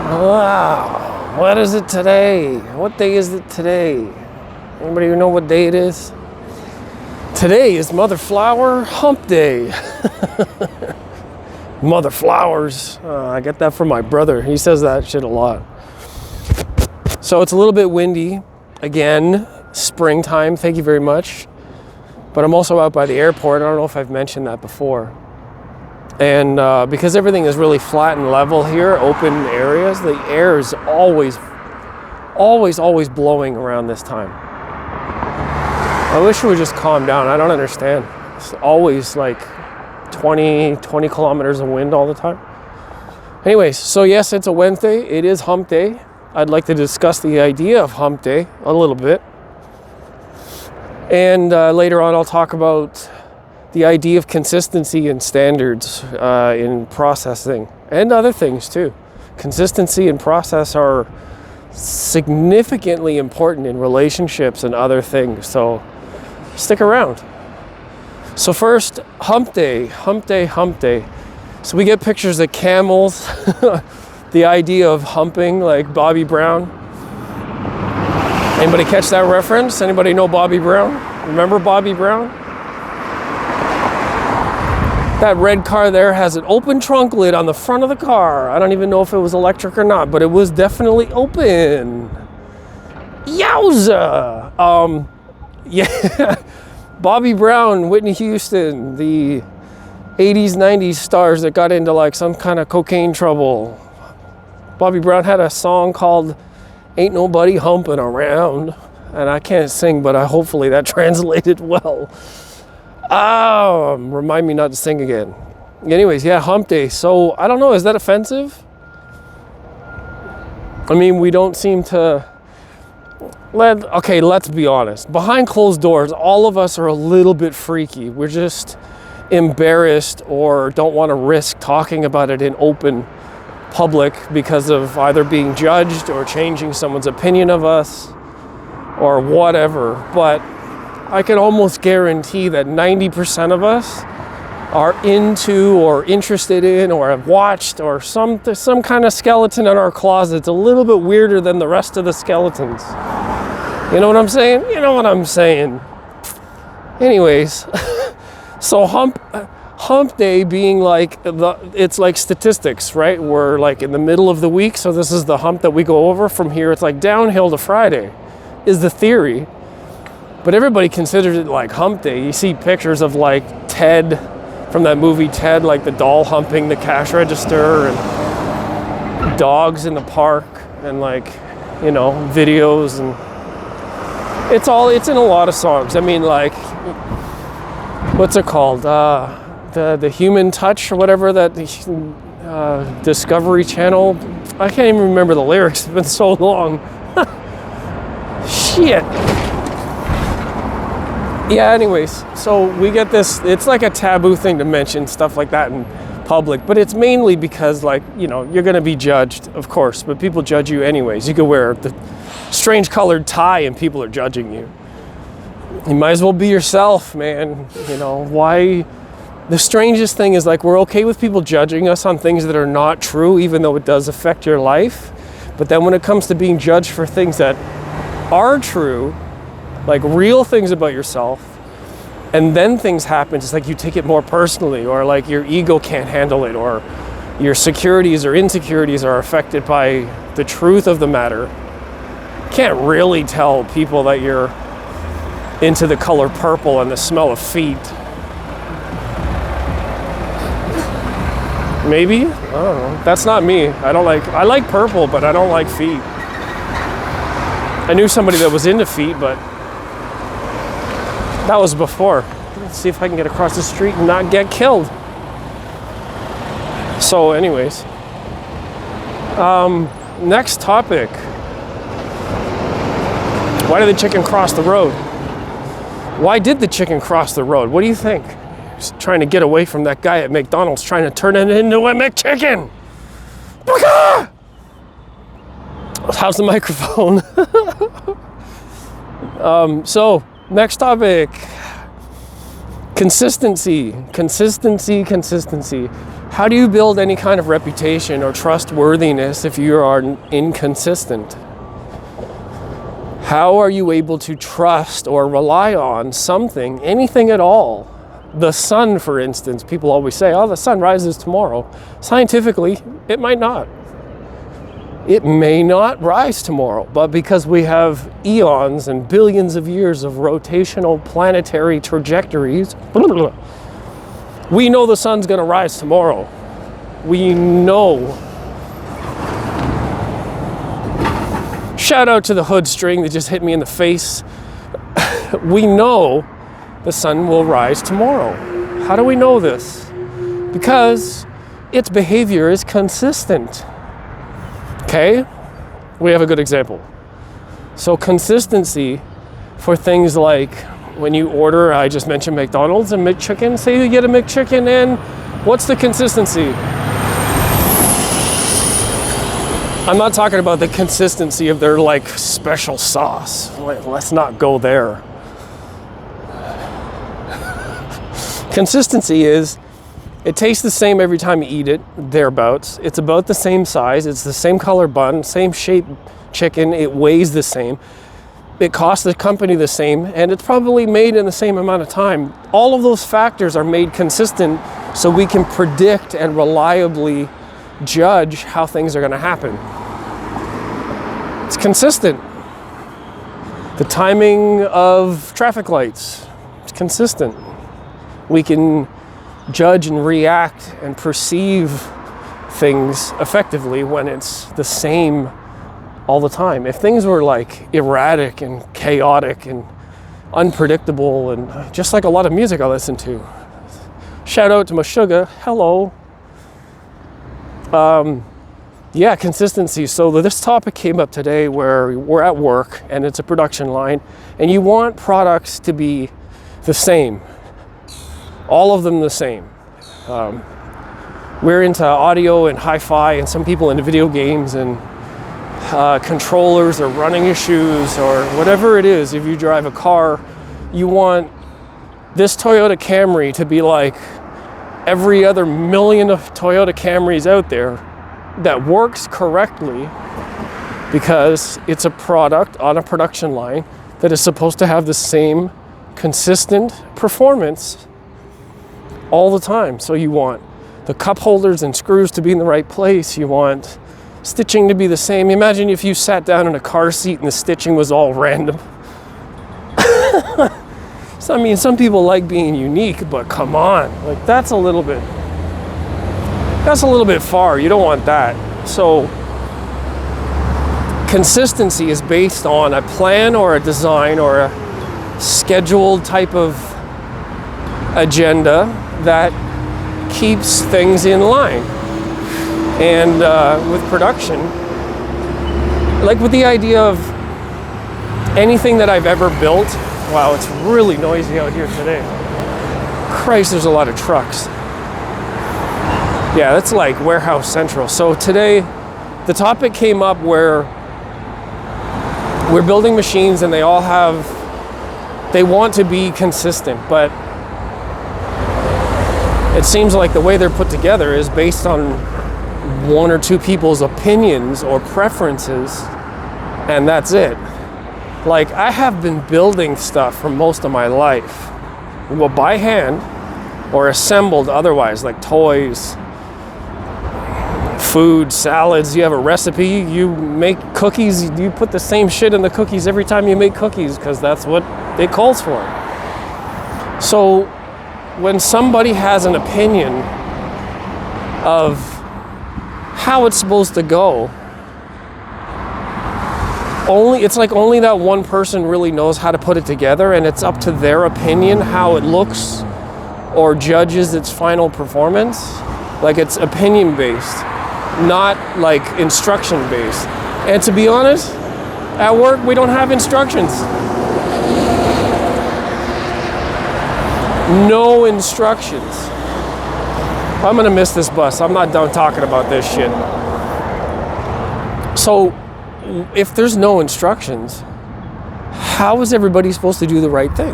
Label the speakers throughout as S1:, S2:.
S1: Wow, what is it today? What day is it today? Anybody know what day it is? Today is Mother Flower Hump Day. Mother Flowers. I get that from my brother. He says that shit a lot. So it's a little bit windy. Again, springtime. Thank you very much. But I'm also out by the airport. I don't know if I've mentioned that before. And because everything is really flat and level here, open areas, the air is always blowing around this time. I wish it would just calm down. I don't understand. It's always like 20 kilometers of wind all the time. Anyways, so yes, it's a Wednesday. It is Hump Day. I'd like to discuss the idea of Hump Day a little bit. And later on, I'll talk about the idea of consistency and standards in processing and other things too. Consistency and process are significantly important in relationships and other things. So stick around. So first, Hump Day, Hump Day, Hump Day. So we get pictures of camels, the idea of humping like Bobby Brown. Anybody catch that reference? Anybody know Bobby Brown? Remember Bobby Brown? That red car there has an open trunk lid on the front of the car. I don't even know if it was electric or not, but it was definitely open. Yowza! Yeah. Bobby Brown, Whitney Houston, the 80s, 90s stars that got into like some kind of cocaine trouble. Bobby Brown had a song called Ain't Nobody Humping Around. And I can't sing, but hopefully that translated well. Remind me not to sing again. Anyways, yeah, Hump Day. So, I don't know, is that offensive? I mean, we don't seem to... Okay, let's be honest. Behind closed doors, all of us are a little bit freaky. We're just embarrassed or don't want to risk talking about it in open public because of either being judged or changing someone's opinion of us or whatever. But I can almost guarantee that 90% of us are into or interested in or have watched or some kind of skeleton in our closets a little bit weirder than the rest of the skeletons. You know what I'm saying? You know what I'm saying. Anyways, so Hump Day being like, it's like statistics, right? We're like in the middle of the week, so this is the hump that we go over. From here, it's like downhill to Friday is the theory. But everybody considers it like Hump Day. You see pictures of like Ted from that movie Ted, like the doll humping the cash register and dogs in the park and like, you know, videos, and it's in a lot of songs. I mean, like, what's it called? The Human Touch or whatever, that Discovery Channel. I can't even remember the lyrics. It's been so long. Shit. Yeah, anyways, so we get this, it's like a taboo thing to mention stuff like that in public, but it's mainly because, like, you know, you're going to be judged, of course, but people judge you anyways. You could wear the strange colored tie and people are judging you. You might as well be yourself, man. You know, why? The strangest thing is, like, we're okay with people judging us on things that are not true, even though it does affect your life. But then when it comes to being judged for things that are true, like real things about yourself, and then things happen, it's like you take it more personally, or like your ego can't handle it, or your securities or insecurities are affected by the truth of the matter. Can't really tell people that you're into the color purple and the smell of feet. Maybe? I don't know. That's not me. I like purple, but I don't like feet. I knew somebody that was into feet, but that was before. Let's see if I can get across the street and not get killed. So anyways, next topic. Why did the chicken cross the road? Why did the chicken cross the road? What do you think? He's trying to get away from that guy at McDonald's trying to turn it into a McChicken. How's the microphone? So, next topic. Consistency. How do you build any kind of reputation or trustworthiness if you are inconsistent? How are you able to trust or rely on something, anything at all? The sun, for instance, people always say, oh, the sun rises tomorrow. Scientifically, it might not. It may not rise tomorrow, but because we have eons and billions of years of rotational planetary trajectories, we know the sun's going to rise tomorrow. We know. Shout out to the hood string that just hit me in the face. We know the sun will rise tomorrow. How do we know this? Because its behavior is consistent. Okay? We have a good example. So consistency for things like when you order, I just mentioned McDonald's and McChicken. Say you get a McChicken and what's the consistency? I'm not talking about the consistency of their like special sauce. Let's not go there. Consistency is, it tastes the same every time you eat it, thereabouts. It's about the same size, it's the same color bun, same shape chicken, it weighs the same. It costs the company the same, and it's probably made in the same amount of time. All of those factors are made consistent so we can predict and reliably judge how things are going to happen. It's consistent. The timing of traffic lights, it's consistent. We can judge and react and perceive things effectively when it's the same all the time. If things were like erratic and chaotic and unpredictable, and just like a lot of music I listen to. Shout out to my sugar, hello. Yeah, consistency. So this topic came up today where we're at work and it's a production line and you want products to be the same. All of them the same. We're into audio and hi-fi, and some people into video games and controllers or running your shoes or whatever it is. If you drive a car, you want this Toyota Camry to be like every other million of Toyota Camrys out there that works correctly because it's a product on a production line that is supposed to have the same consistent performance all the time. So you want the cup holders and screws to be in the right place. You want stitching to be the same. Imagine if you sat down in a car seat and the stitching was all random. So, I mean, some people like being unique, but come on, like that's a little bit far. You don't want that. So consistency is based on a plan or a design or a scheduled type of agenda that keeps things in line. And with production, like with the idea of anything that I've ever built, wow, it's really noisy out here today. Christ, there's a lot of trucks. Yeah, that's like warehouse central. So today, the topic came up where we're building machines and they want to be consistent, but it seems like the way they're put together is based on one or two people's opinions or preferences, and that's it. Like, I have been building stuff for most of my life, well, by hand or assembled otherwise, like toys, food, salads. You have a recipe, you make cookies, you put the same shit in the cookies every time you make cookies because that's what it calls for. So when somebody has an opinion of how it's supposed to go, it's like only that one person really knows how to put it together, and it's up to their opinion how it looks or judges its final performance. Like, it's opinion based, not like instruction based. And to be honest, at work we don't have instructions. No instructions. I'm gonna miss this bus. I'm not done talking about this shit. So if there's no instructions, how is everybody supposed to do the right thing?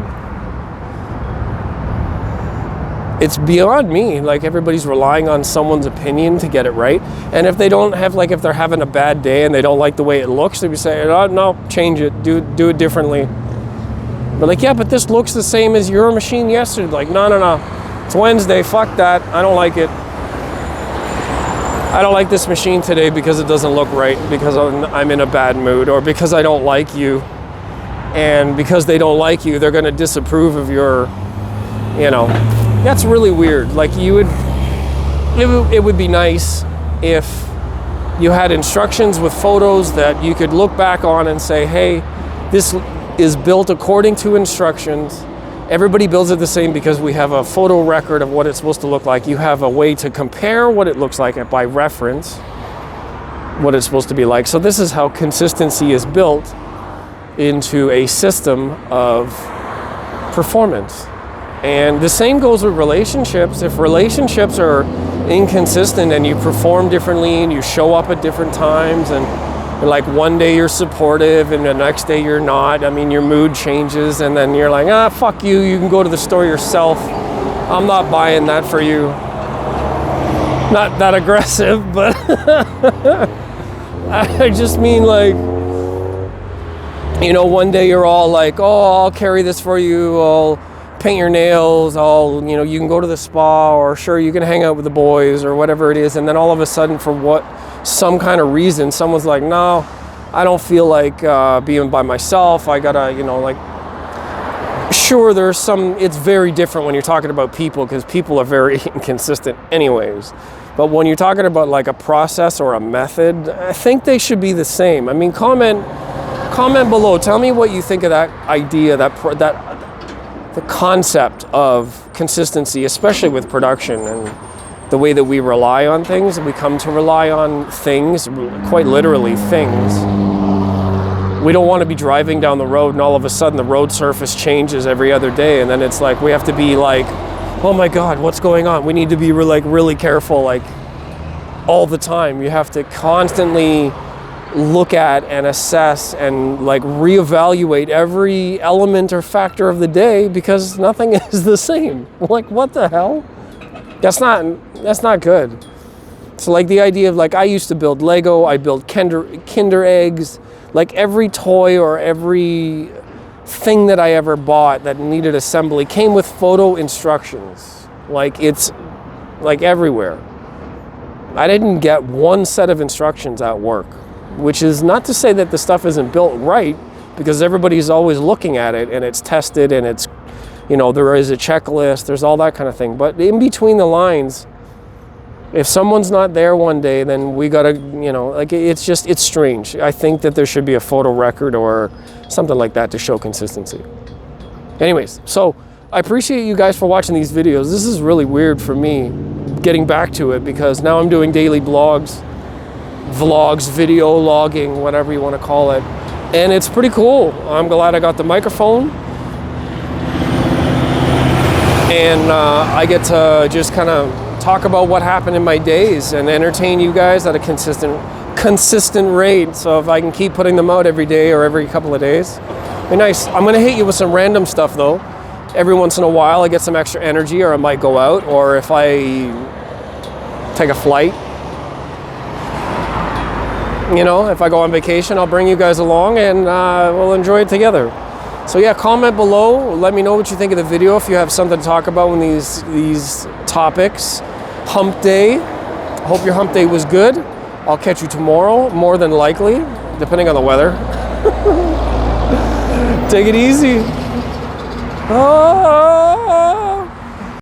S1: it's beyond me. Like, everybody's relying on someone's opinion to get it right. And if they don't have, like, if they're having a bad day and they don't like the way it looks, they'd be saying, oh, no, change it, do it differently. But like, yeah, but this looks the same as your machine yesterday. Like, no, it's Wednesday, fuck that, I don't like it. I don't like this machine today because it doesn't look right, because I'm in a bad mood, or because I don't like you. And because they don't like you, they're going to disapprove of your, you know, that's really weird. Like, it would be nice if you had instructions with photos that you could look back on and say, hey, this is built according to instructions. Everybody builds it the same because we have a photo record of what it's supposed to look like. You have a way to compare what it looks like by reference, what it's supposed to be like. So this is how consistency is built into a system of performance. And the same goes with relationships. If relationships are inconsistent and you perform differently and you show up at different times, and like one day you're supportive and the next day you're not, I mean, your mood changes, and then you're like, ah, fuck you, you can go to the store yourself. I'm not buying that for you. Not that aggressive, but I just mean, like, you know, one day you're all like, oh, I'll carry this for you, I'll paint your nails, you know, you can go to the spa, or sure, you can hang out with the boys, or whatever it is. And then all of a sudden, for some kind of reason, someone's like, no, I don't feel like being by myself. I gotta, you know, like, sure, it's very different when you're talking about people, because people are very inconsistent anyways. But when you're talking about like a process or a method, I think they should be the same. I mean, comment below. Tell me what you think of that idea, the concept of consistency, especially with production and the way that we rely on things. We come to rely on things, quite literally things. We don't want to be driving down the road and all of a sudden the road surface changes every other day, and then it's like we have to be like, oh my God, what's going on? We need to be really careful, like, all the time. You have to constantly look at and assess and like reevaluate every element or factor of the day, because nothing is the same. Like, what the hell? That's not good. So like the idea of, like, I used to build Lego, I built Kinder eggs, like every toy or every thing that I ever bought that needed assembly came with photo instructions. Like, it's like everywhere. I didn't get one set of instructions at work, which is not to say that the stuff isn't built right, because everybody's always looking at it and it's tested and it's, you know, there is a checklist, there's all that kind of thing. But in between the lines, if someone's not there one day, then we gotta, you know, like, it's strange. I think that there should be a photo record or something like that to show consistency. Anyways, so I appreciate you guys for watching these videos. This is really weird for me, getting back to it, because now I'm doing daily vlogs, video logging, whatever you want to call it. And it's pretty cool. I'm glad I got the microphone. And I get to just kind of talk about what happened in my days and entertain you guys at a consistent rate. So if I can keep putting them out every day or every couple of days, be nice. I'm going to hit you with some random stuff though. Every once in a while I get some extra energy, or I might go out, or if I take a flight, you know, if I go on vacation, I'll bring you guys along and we'll enjoy it together. So yeah, comment below. Let me know what you think of the video. If you have something to talk about in these topics. Hump day. Hope your hump day was good. I'll catch you tomorrow, more than likely, depending on the weather. Take it easy. Oh.